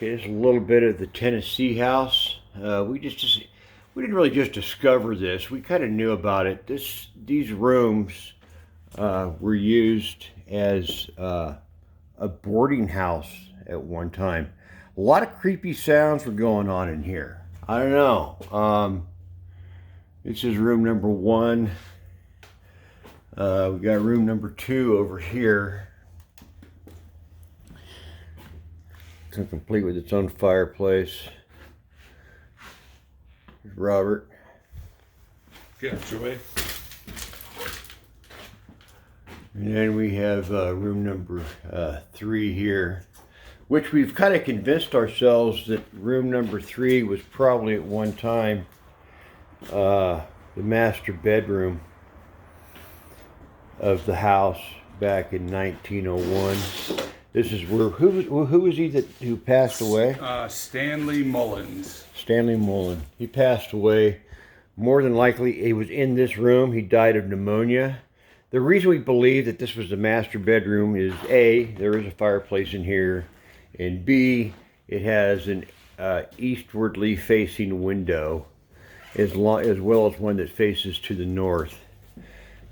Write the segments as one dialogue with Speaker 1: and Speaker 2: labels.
Speaker 1: Okay, this is a little bit of the Tennessee house. We didn't really just discover this. We kind of knew about it. These rooms were used as a boarding house at one time. A lot of creepy sounds were going on in here. I don't know. This is room number one. We got room number two over here. It's complete with its own fireplace. Here's Robert.
Speaker 2: Yeah, Joey.
Speaker 1: And then we have room number three here, which we've kind of convinced ourselves that room number three was probably at one time the master bedroom of the house back in 1901. This is where who was he who passed away?
Speaker 2: Stanley Mullins.
Speaker 1: Stanley Mullen. He passed away. More than likely, he was in this room. He died of pneumonia. The reason we believe that this was the master bedroom is A, there is a fireplace in here, and B, it has an eastwardly facing window, as well as one that faces to the north.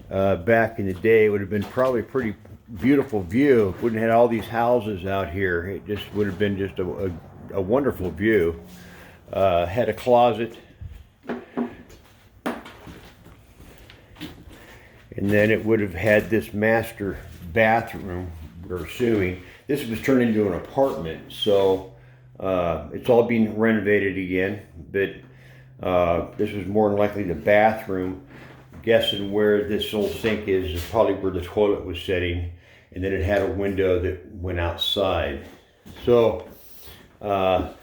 Speaker 1: Back in the day, it would have been probably a pretty beautiful view. It wouldn't have had all these houses out here. It just would have been just a wonderful view. Had a closet. And then it would have had this master bathroom, we're assuming. This was turned into an apartment, so it's all being renovated again. But this was more than likely the bathroom. Guessing where this old sink is probably where the toilet was sitting, and then it had a window that went outside. So this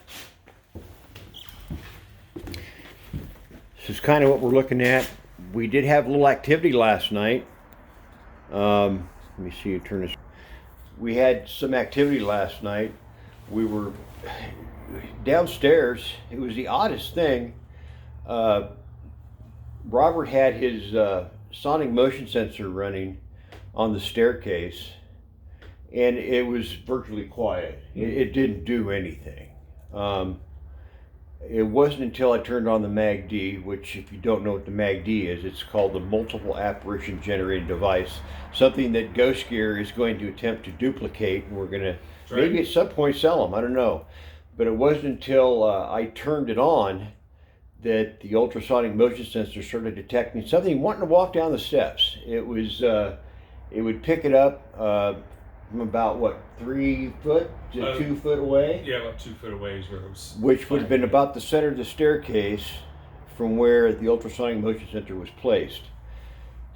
Speaker 1: is kind of what we're looking at. We did have a little activity last night. Let me see you turn this. We had some activity last night. We were downstairs. It was the oddest thing. Robert had his sonic motion sensor running on the staircase, and it was virtually quiet. It didn't do anything. It wasn't until I turned on the MAGD, which if you don't know what the MAGD is, it's called the Multiple Apparition Generating Device, something that Ghost Gear is going to attempt to duplicate, and we're going to maybe at some point sell them, I don't know. But it wasn't until I turned it on that the ultrasonic motion sensor started detecting something wanting to walk down the steps. It would pick it up from about, what, 3 foot to 2 foot away?
Speaker 2: Yeah, about 2 foot away is where it was.
Speaker 1: Which would have been about the center of the staircase from where the ultrasonic motion sensor was placed.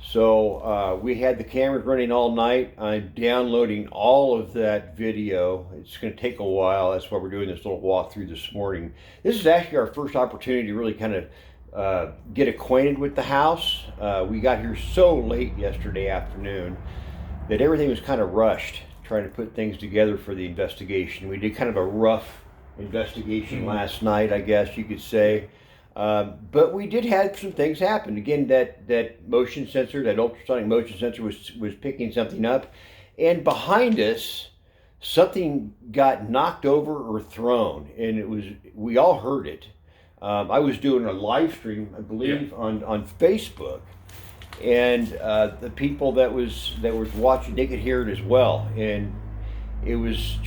Speaker 1: So we had the cameras running all night. I'm downloading all of that video. It's going to take a while. That's why we're doing this little walkthrough this morning. This is actually our first opportunity to really kind of get acquainted with the house. We got here so late yesterday afternoon that everything was kind of rushed, trying to put things together for the investigation. We did kind of a rough investigation last night, I guess you could say. But we did have some things happen. Again, that motion sensor, that ultrasonic motion sensor was picking something up. And behind us, something got knocked over or thrown. And we all heard it. I was doing a live stream, I believe, on Facebook. And the people that was watching, they could hear it as well. And it was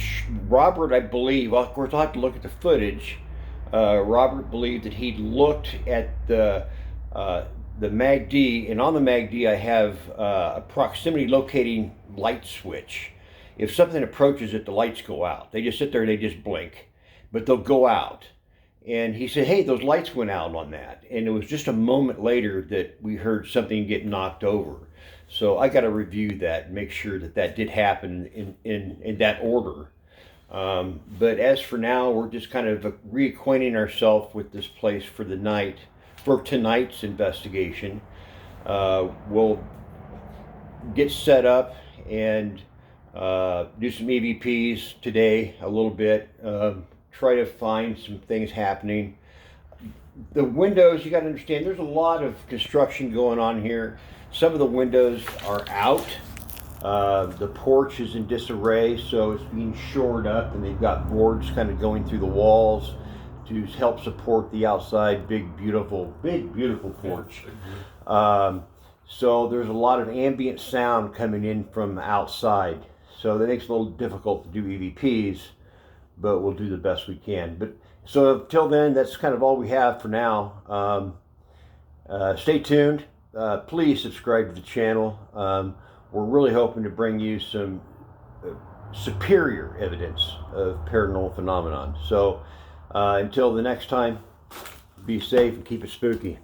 Speaker 1: Robert, I believe. Well, of course, I'll have to look at the footage. Robert believed that he'd looked at the MAGD, and on the MAGD I have a proximity locating light switch. If something approaches it, the lights go out. They just sit there and they just blink, but they'll go out. And he said, hey, those lights went out on that. And it was just a moment later that we heard something get knocked over. So I got to review that and make sure that did happen in that order. But as for now, we're just kind of reacquainting ourselves with this place for the night, for tonight's investigation. We'll get set up and do some EVPs today a little bit, try to find some things happening. The windows, you got to understand, there's a lot of construction going on here. Some of the windows are out. The porch is in disarray, so it's being shored up, and they've got boards kind of going through the walls to help support the outside big beautiful porch. So there's a lot of ambient sound coming in from outside, so that makes it a little difficult to do EVPs, but we'll do the best we can. But so till then, that's kind of all we have for now. Stay tuned. Please subscribe to the channel. We're really hoping to bring you some superior evidence of paranormal phenomenon. So until the next time, be safe and keep it spooky.